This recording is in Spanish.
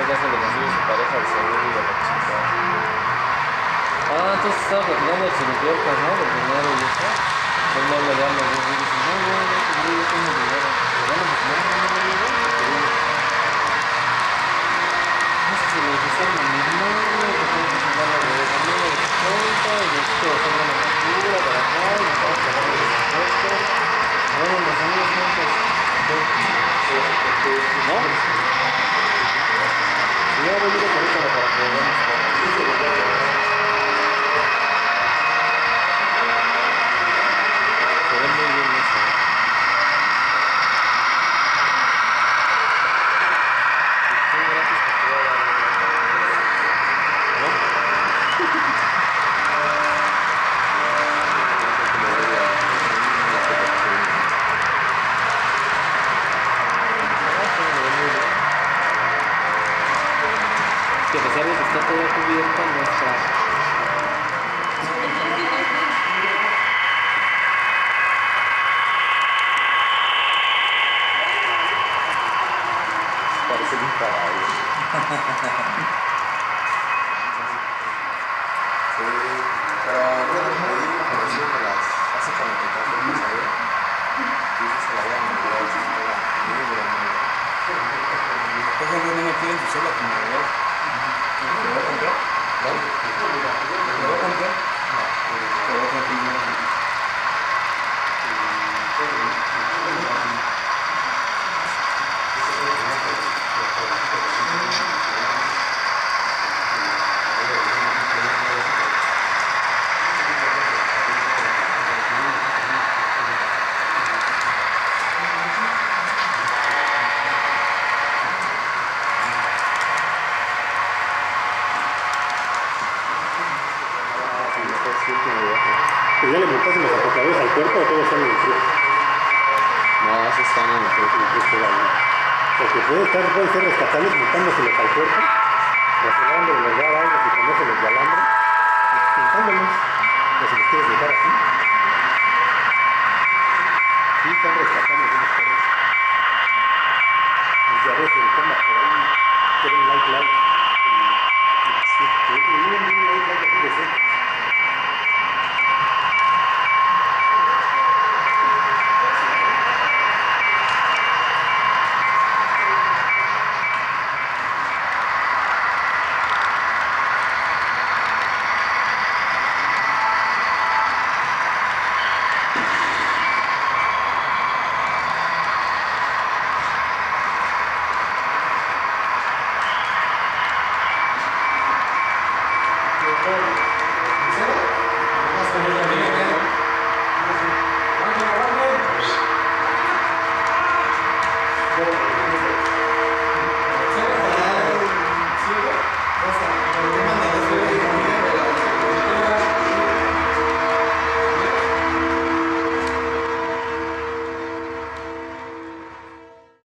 ya se le consigue su pareja de seguro y de la chica. Ah, entonces estaba platicando de su despierta, ¿no? Del dinero y eso. Él no le llama y dice, no, pues yo tengo dinero. Pero bueno, pues no sé si le dijeron a mi hermano, que tengo que sacar la de cuenta, y necesito hacer una factura para acá, y me estaba pagando los impuestos. Bueno, los amigos juntos. ¿No? Si ya voy a ir por eso para que veamos. Se ve muy bien eso. Son gratis que te voy a dar. ¿No? Que a pesar de que está toda cubierta, no está. Parece un caballo. Sí, pero bueno, me digo conocido que las hace 44 años ayer. Dice que la habían mandado a muy grande. Por ejemplo, no me quieren usar la comodidad. ¿Me voy a comprar? ¿No? ¿Me voy a comprar? No. ¿Me voy a comprar? ¿Y ya le montaste los acopladores al cuerpo o todos están en el frío? No, esos están en el Porque pueden ser rescatables montándoselos al cuerpo, rasurándoles los algo y ponérselos de alambre, y pintándolos, o si los quieres dejar así. Sí, están rescatables unos perros. Y ya ves el tema por ahí, que era un light. Sí, un light así de seco.